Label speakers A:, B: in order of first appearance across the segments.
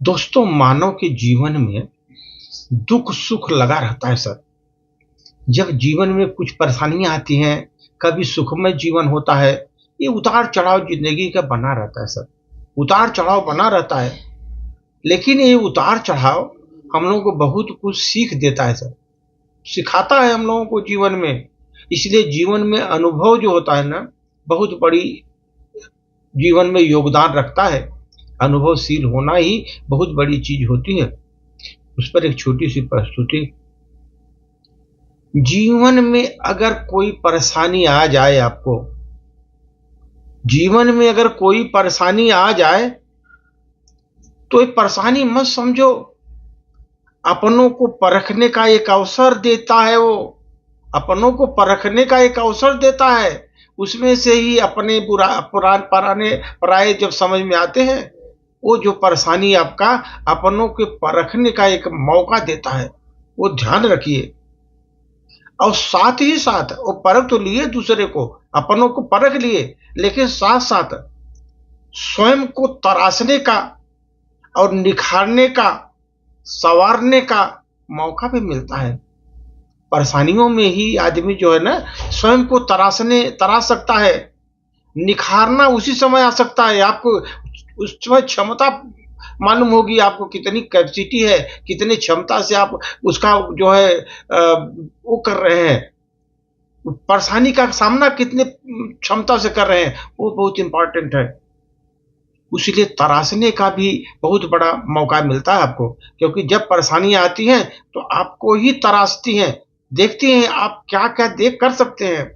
A: दोस्तों, मानव के जीवन में दुख सुख लगा रहता है सर। जब जीवन में कुछ परेशानियां आती हैं, कभी सुखमय जीवन होता है। ये उतार चढ़ाव जिंदगी का बना रहता है सर। उतार चढ़ाव बना रहता है, लेकिन ये उतार चढ़ाव हम लोगों को बहुत कुछ सीख देता है सर। सिखाता है हम लोगों को जीवन में। इसलिए जीवन में अनुभव जो होता है ना, बहुत बड़ी जीवन में योगदान रखता है। अनुभवशील होना ही बहुत बड़ी चीज होती है। उस पर एक छोटी सी प्रस्तुति। जीवन में अगर कोई परेशानी आ जाए, आपको जीवन में अगर कोई परेशानी आ जाए तो ये परेशानी मत समझो, अपनों को परखने का एक अवसर देता है। वो अपनों को परखने का एक अवसर देता है। उसमें से ही अपने पुराने पराये जब समझ में आते हैं, वो जो परेशानी आपका अपनों के परखने का एक मौका देता है, वो ध्यान रखिए। और साथ ही साथ वो परख तो लिए दूसरे को, अपनों को परख लिए, लेकिन साथ साथ स्वयं को तराशने का और निखारने का, संवारने का मौका भी मिलता है। परेशानियों में ही आदमी जो है ना, स्वयं को तराश सकता है। निखारना उसी समय आ सकता है। आपको उस समय क्षमता मालूम होगी, आपको कितनी कैपेसिटी है, कितनी क्षमता से आप उसका जो है वो कर रहे हैं, परेशानी का सामना कितने क्षमता से कर रहे हैं, वो बहुत इंपॉर्टेंट है। इसलिए तराशने का भी बहुत बड़ा मौका मिलता है आपको, क्योंकि जब परेशानियां आती हैं तो आपको ही तराशती हैं, देखती हैं आप क्या क्या देख कर सकते हैं।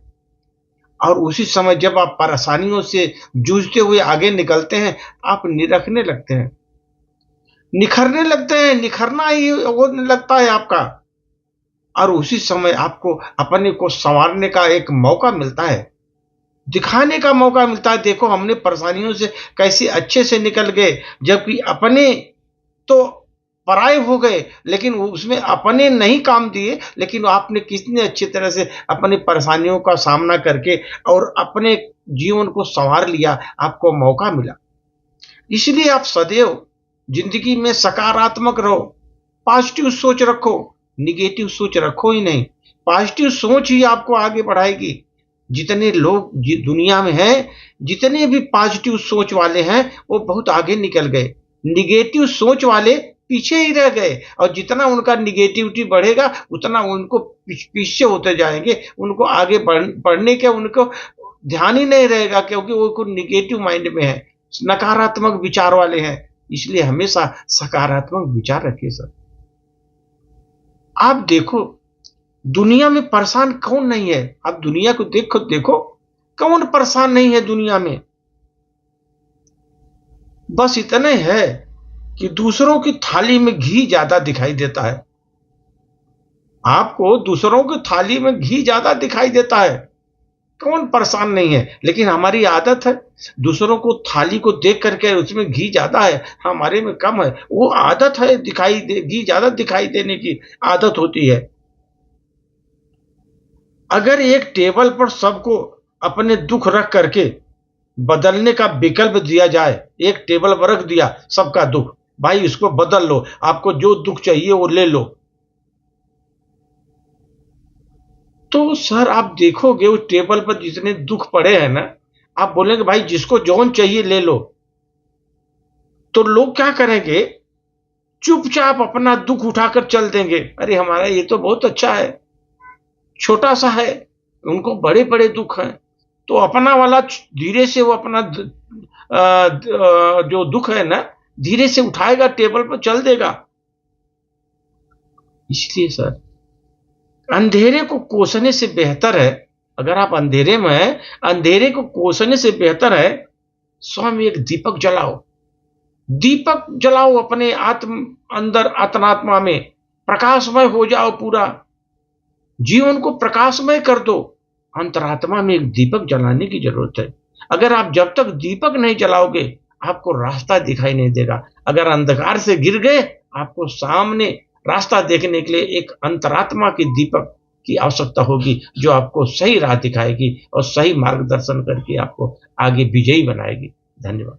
A: और उसी समय जब आप परेशानियों से जूझते हुए आगे निकलते हैं, आप निरखने लगते हैं, निखरने लगते हैं, निखरना ही होने लगता है आपका। और उसी समय आपको अपने को संवारने का एक मौका मिलता है, दिखाने का मौका मिलता है। देखो, हमने परेशानियों से कैसे अच्छे से निकल गए, जबकि अपने तो पराये हो गए, लेकिन उसमें अपने नहीं काम दिए, लेकिन आपने कितने अच्छी तरह से अपनी परेशानियों का सामना करके और अपने जीवन को संवार लिया, आपको मौका मिला। इसलिए आप सदैव जिंदगी में सकारात्मक रहो, पॉजिटिव सोच रखो, निगेटिव सोच रखो ही नहीं। पॉजिटिव सोच ही आपको आगे बढ़ाएगी। जितने लोग दुनिया में हैं, जितने भी पॉजिटिव सोच वाले हैं, वो बहुत आगे निकल गए। निगेटिव सोच वाले पीछे ही रह गए, और जितना उनका निगेटिविटी बढ़ेगा उतना उनको पीछे होते जाएंगे। उनको आगे बढ़ने के उनको ध्यान ही नहीं रहेगा, क्योंकि वो निगेटिव माइंड में है, नकारात्मक विचार वाले हैं। इसलिए हमेशा सकारात्मक विचार रखिए सर। आप देखो, दुनिया में परेशान कौन नहीं है? आप दुनिया को देखो, कौन परेशान नहीं है दुनिया में? बस इतने है कि दूसरों की थाली में घी ज्यादा दिखाई देता है। आपको दूसरों की थाली में घी ज्यादा दिखाई देता है, कौन परेशान नहीं है? लेकिन हमारी आदत है, दूसरों को थाली को देख करके उसमें घी ज्यादा है, हमारे में कम है। वो आदत है, घी ज्यादा दिखाई देने की आदत होती है। अगर एक टेबल पर सबको अपने दुख रख करके बदलने का विकल्प दिया जाए, एक टेबल पर रख दिया सबका दुख, भाई इसको बदल लो, आपको जो दुख चाहिए वो ले लो, तो सर आप देखोगे उस टेबल पर जितने दुख पड़े हैं ना, आप बोलेंगे भाई जिसको जौन चाहिए ले लो। तो लोग क्या करेंगे? चुपचाप अपना दुख उठाकर चल देंगे। अरे हमारा ये तो बहुत अच्छा है, छोटा सा है, उनको बड़े बड़े दुख हैं। तो अपना वाला धीरे से वो अपना जो दुख है ना, धीरे से उठाएगा, टेबल पर चल देगा। इसलिए सर, अंधेरे को कोसने से बेहतर है, अगर आप अंधेरे में हैं, अंधेरे को कोसने से बेहतर है स्वयं एक दीपक जलाओ। दीपक जलाओ अपने अंतरात्मा में, प्रकाशमय हो जाओ पूरा, जीवन को प्रकाशमय कर दो। अंतरात्मा में एक दीपक जलाने की जरूरत है। अगर आप जब तक दीपक नहीं जलाओगे, आपको रास्ता दिखाई नहीं देगा। अगर अंधकार से गिर गए, आपको सामने रास्ता देखने के लिए एक अंतरात्मा की दीपक की आवश्यकता होगी, जो आपको सही राह दिखाएगी और सही मार्गदर्शन करके आपको आगे विजयी बनाएगी। धन्यवाद।